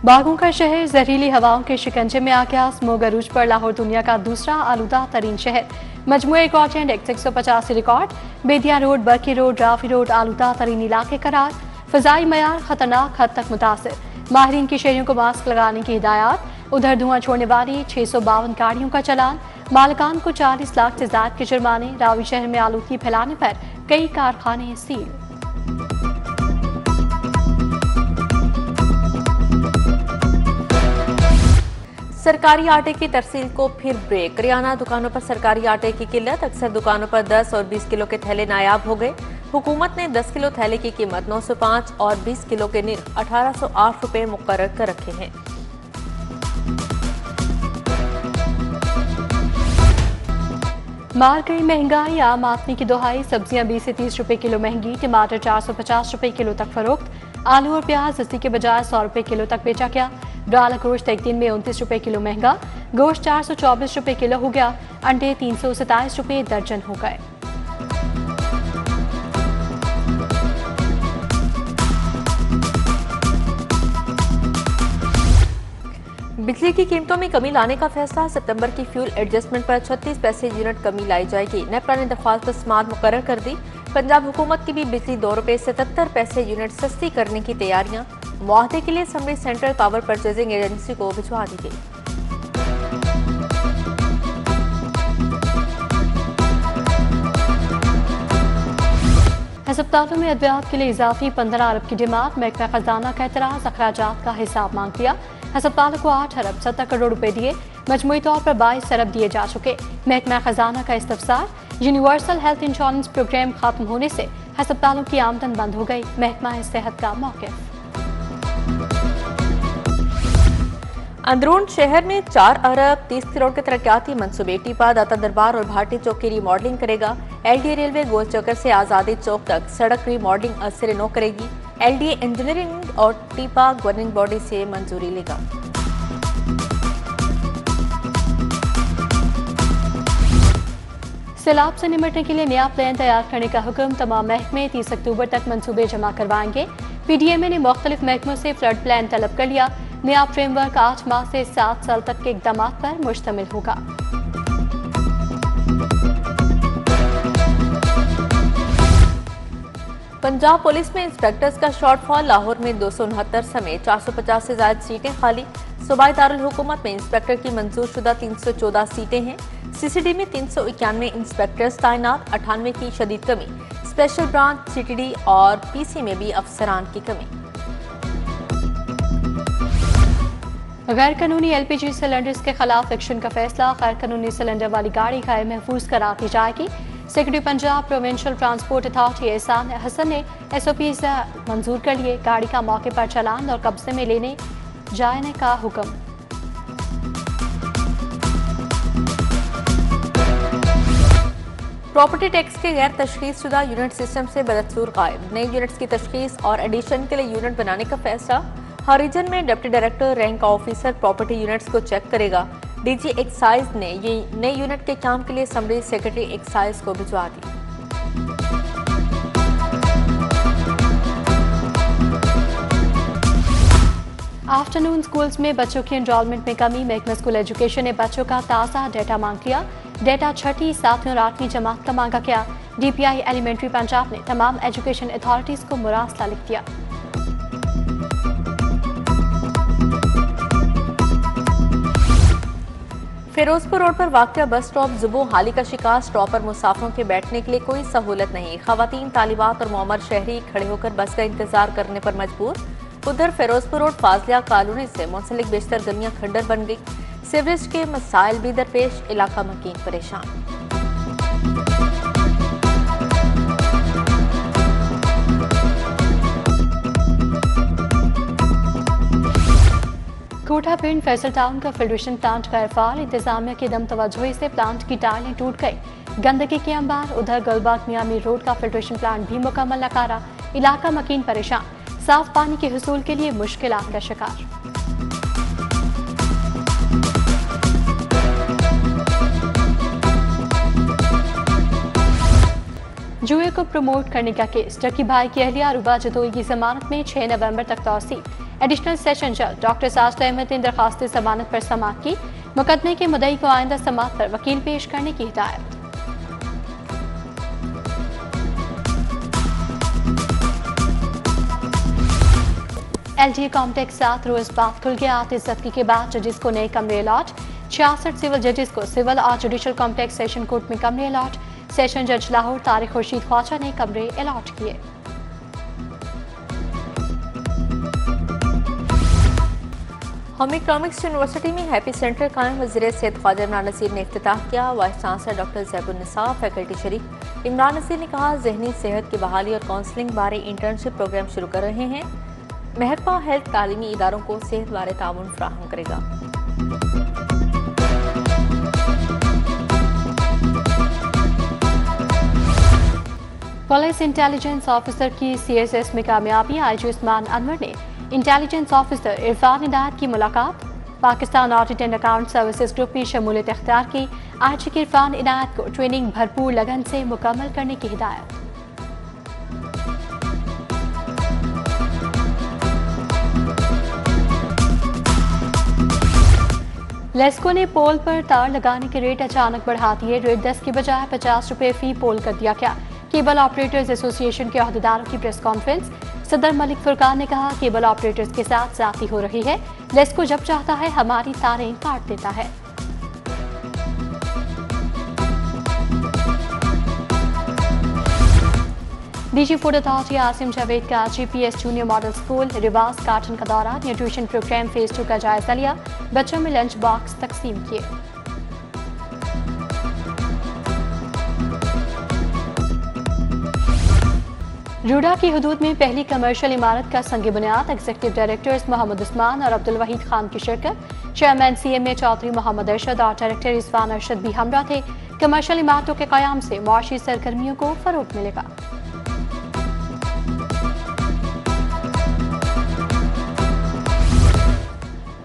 बागों का शहर जहरीली हवाओं के शिकंजे में आ गया। स्मोग अरूज पर लाहौर दुनिया का दूसरा आलूदा तरीन शहर। मजमूए रिकॉर्ड इंडेक्स 185 रिकॉर्ड। बेदिया रोड, बरकी रोड, राफी रोड आलूदा तरीन इलाके करार। फजाई मयार खतरनाक हद तक मुतासिर। माहिरीन की शहरियों को मास्क लगाने की हिदायत। उधर धुआं छोड़ने वाली 652 गाड़ियों का चलान। मालिकान को 40 लाख से ज्यादा के जुर्माने। रावी शहर में आलूदगी फैलाने पर कई कारखाने सील। सरकारी आटे की तरसील को फिर ब्रेक। करियाना दुकानों पर सरकारी आटे की किल्लत। अक्सर दुकानों पर 10 और 20 किलो के थैले नायाब हो गए। हुकूमत ने 10 किलो थैले की कीमत 905 और 20 किलो के निर्ख 1808 रुपए मुकर्रर कर रखे हैं। मार गई महंगाई, आम आदमी की दुहाई। सब्जियां 20 से 30 रुपए किलो महंगी। टमाटर 450 रुपए किलो तक फरोख्त। आलू और प्याज 80 के बजाय 100 रुपए किलो तक बेचा गया। ब्राला गोश्त एक दिन में 29 रुपए किलो महंगा। गोश्त 424 रुपए किलो हो गया। अंडे 327 रुपए दर्जन हो गए। बिजली की कीमतों में कमी लाने का फैसला। सितंबर की फ्यूल एडजस्टमेंट पर 36 पैसे यूनिट कमी लाई जाएगी। नेपरा ने दरख्वास्त समाअत मुकर्रर कर दी। पंजाब हुकूमत की भी बिजली 2 रुपए 77 पैसे यूनिट सस्ती करने की तैयारियां। मुआहदे के लिए summary central power purchasing agency को भिजवा दी गई। अस्पतालों में अद्वियात के लिए इजाफी 15 अरब की डिमांड। महकमा खजाना का एतराज, अखराजात का हिसाब मांग लिया। अस्पतालों को 8 अरब 70 करोड़ रुपए दिए। मजमूई तौर पर 22 अरब दिए जा चुके। महकमा खजाना का इस्तफसार, यूनिवर्सल हेल्थ इंश्योरेंस प्रोग्राम खत्म होने से अस्पतालों की आमदन बंद हो गई। महकमा सेहत का मौक़िफ़। अंदरून शहर में 4 अरब 30 करोड़ के तरक्याती मनसूबे। टीपा, दाता दरबार और भाटी चौक की रीमॉडलिंग करेगा। एलडीए रेलवे गोल चक्कर से आजादी चौक तक सड़क रीमॉडलिंग आज से 9 करेगी। एलडीए इंजीनियरिंग और टीपा गवर्निंग बॉडी से मंजूरी लेगा। सैलाब से निपटने के लिए नया प्लान तैयार करने का हुक्म। तमाम महकमे 30 अक्टूबर तक मंसूबे जमा करवाएंगे। पीडीएमए ने मुख्तलिफ महकमों से फ्लड प्लान तलब कर लिया। नया फ्रेमवर्क 8 माह से 7 साल तक के इकदाम पर मुश्तमिल होगा। पंजाब पुलिस में इंस्पेक्टर्स का शॉर्टफॉल। लाहौर में 269 समेत 450 से ज्यादा सीटें खाली। सूबाई दारुल हुकूमत में इंस्पेक्टर की मंजूर शुदा 314 सीटें हैं। सीसीडी में 391 इंस्पेक्टर्स तैनात। 98 की शदीद कमी। स्पेशल ब्रांच, सीटीडी और पीसी में भी अफसरान की कमी। गैर कानूनी एलपीजी सिलेंडर्स के खिलाफ एक्शन का फैसला। गैर कानूनी सिलेंडर वाली गाड़ी गैर महफूज करार दी जाएगी। Secretary Punjab provincial transport authority एहसान हसन ने एसओपी से मंजूर कर लिए। गाड़ी का मौके पर चालान और कब्जे में लेने जाने का हुक्म। प्रॉपर्टी टैक्स के गैर तशखीस शुदा यूनिट सिस्टम से बदस्तूर गायब। नए यूनिट्स की तशखीस और एडिशन के लिए यूनिट बनाने का फैसला। हर रीजन में deputy director rank officer property units को चेक करेगा। डीजी एक्साइज ने ये नए यूनिट के काम के लिए समरी सेक्रेटरी एक्साइज को भिजवा दी। आफ्टरनून स्कूल्स में बच्चों की एनरोलमेंट में कमी। महकमा स्कूल एजुकेशन ने बच्चों का ताज़ा डेटा मांग लिया। डेटा 6ठी, 7वीं और 8वीं जमात का मांगा गया। डीपीआई एलिमेंट्री पंजाब ने तमाम एजुकेशन अथॉरिटीज को मुरासला लिख दिया। फिरोजपुर रोड पर वाक़या बस स्टॉप जुबो हाली का शिकार। स्टॉप पर मुसाफिरों के बैठने के लिए कोई सहूलत नहीं। खवातीन, तालिबात और मोमर शहरी खड़े होकर बस का इंतजार करने पर मजबूर। उधर फिरोजपुर रोड फाजलिया कॉलोनी से मुंसलिक बेशतर गलियां खंडर बन गई। सीवरेज के मसाइल भी दरपेश। इलाका मकीन परेशान। कोटा पिंड फैसल टाउन का फिल्ट्रेशन प्लांट गैर फाल। इंतजामिया की दम तवज्जोही से प्लांट की टाइलें टूट गई। गंदगी के अंबार। उधर गुलबाग मियामी रोड का फिल्ट्रेशन प्लांट भी मुकम्मल नकारा। इलाका मकीन परेशान। साफ पानी के हुसूल के लिए मुश्किलात का शिकार। जुए को प्रमोट करने का केस। टकी भाई की अहलिया रुबा जदोई की जमानत में 6 नवंबर तक तौसी। एडिशनल सेशन जज डॉक्टर साजिद अहमद ने दरखास्त जमानत पर समाअत की। मुकदमे के मुद्दई को आइंदा समाअत पर वकील पेश करने की हिदायत। LDA कॉम्प्लेक्स 7 रोज बाद खुल गया। आतिश जब्ती के बाद जजेस को नए कमरे अलॉट। 66 सिविल जजेस को सिविल और जुडिशल कॉम्प्लेक्स सेशन कोर्ट में कमरे अलॉट। सेशन जज लाहौर तारिक खुर्शीद ख्वाजा ने कमरे अलॉट किए। होम इकोनॉमिक्स यूनिवर्सिटी में हैप्पी सेंटर कायम। वज़ीर सेहत ख्वाजा इमरान नज़ीर ने इफ्तिताह किया। Vice chancellor doctor Zebunnisa faculty शरीक। इमरान नज़ीर ने कहा, जहनी सेहत की बहाली और काउंसलिंग बारे इंटर्नशिप प्रोग्राम शुरू कर रहे हैं। महकमा हेल्थ तालीमी इदारों को सेहत बारे ताउन फराहम करेगा। पुलिस इंटेलिजेंस ऑफिसर की CSS में कामयाबी। IG उस्मान अनवर ने इंटेलिजेंस ऑफिसर इरफान इनायत की मुलाकात। Pakistan audit and account services group में शमूलियत इख्तियार की। IG के इरफान इनायत को ट्रेनिंग भरपूर लगन से मुकम्मल करने की हिदायत। लेस्को ने पोल पर तार लगाने के रेट अचानक बढ़ा दिए। रेट 10 की बजाय 50 रुपए फी पोल कर दिया गया। केबल ऑपरेटर्स एसोसिएशन के अहदेदारों की प्रेस कॉन्फ्रेंस। सदर मलिक फुरकान ने कहा, केबल ऑपरेटर्स के साथ ज्यादती हो रही है। लेस्को जब चाहता है हमारी तारें काट देता है। DG food authority Asim Javed का GPS जूनियर मॉडल स्कूल रिवास कार्टन का दौरा। न्यूट्रिशन प्रोग्राम फेज 2 का जायजा लिया। बच्चों में लंच बॉक्स तकसीम किए। रूडा की हदूद में पहली कमर्शियल इमारत का संग बुनियाद। एग्जीक्यूटिव डायरेक्टर्स मोहम्मद उस्मान और अब्दुल वहीद खान की शिरकत। चेयरमैन CMA चौधरी मोहम्मद अरशद और डायरेक्टर रिजवान अरशद भी हमरा थे। कमर्शियल इमारतों के कयाम से मुआशी सरगर्मियों को फरोग मिलेगा।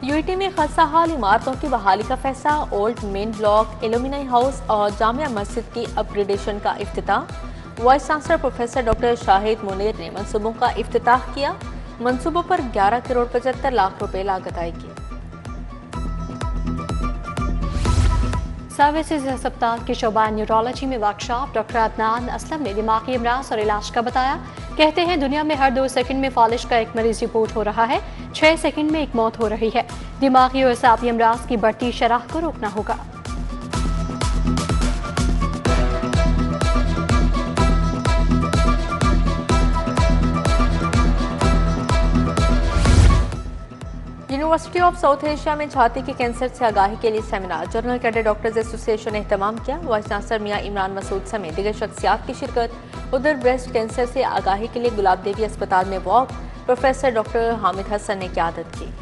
UET में खस्ता हाल इमारतों की बहाली का फैसला। Old main block, alumni house और जामिया मस्जिद की अपग्रेडेशन का इफ्तिताह। Vice chancellor professor doctor Shahid Munir ने मंसूबों का इफ्तिताह किया। मंसूबों पर 11 करोड़ 75 लाख रुपए लागत आएगी। सर्विसेज अस्पताल के शोबा न्यूरोलॉजी में वर्कशॉप। डॉक्टर अदनान असलम ने दिमागी अमराज और इलाज का बताया। कहते हैं, दुनिया में हर 2 सेकंड में फालिश का एक मरीज रिपोर्ट हो रहा है। 6 सेकंड में एक मौत हो रही है। दिमागी और असाबी अमराज की बढ़ती शरह को रोकना होगा। यूनिवर्सिटी ऑफ साउथ एशिया में छाती के कैंसर से आगाही के लिए seminar. General cadet doctors association ने एहतमाम किया। वाइस चांसलर मियां इमरान मसूद समेत दीगर शख्सियात की शिरकत। उधर ब्रेस्ट कैंसर से आगाही के लिए गुलाब देवी अस्पताल में walk. Professor doctor Hamid Hasan ने क़यादत की।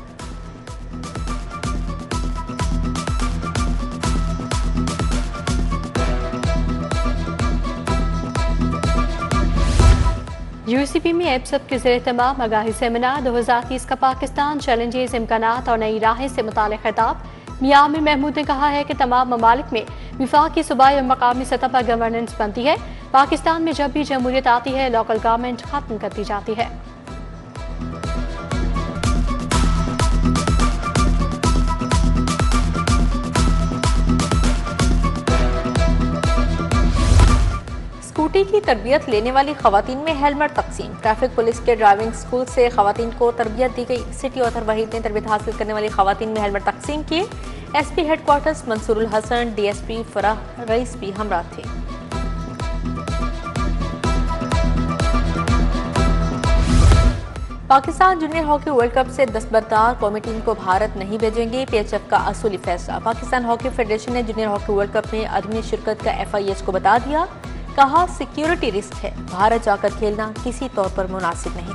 UCP में एब्सप के ज़रिए तमाम आगाही सेमिनार। 2030 का पाकिस्तान चैलेंजेस, इम्कानात और नई राहें से मुताल्लिक़ खिताब। मियां आमिर महमूद ने कहा है कि तमाम ममालिक में विफाकी, सूबाई और मकामी सतह पर गवर्नेंस बनती है। पाकिस्तान में जब भी जमहूरियत आती है, लोकल गवर्नमेंट खत्म कर दी जाती है। स्कूटी की तरबियत लेने वाली खवातीन में हेलमेट तकसीम। ट्रैफिक पुलिस के ड्राइविंग स्कूल से खवातीन को तरबियत दी गई। सिटी ऑथर वहीद ने तरबियत हासिल करने वाली खवातीन में हेलमेट तकसीम किए। SP headquarters Mansoorul Hasan, DSP Farah Rais भी हमरा थे। Pakistan junior hockey world cup से दस्तबरदार कौमी टीम को भारत नहीं भेजेंगे। PHF का असूली फैसला। पाकिस्तान हॉकी फेडरेशन ने जूनियर हॉकी वर्ल्ड कप में अदमी शिरकत का FIH को बता दिया। कहा, सिक्योरिटी रिस्क है, भारत जाकर खेलना किसी तौर पर मुनासिब नहीं।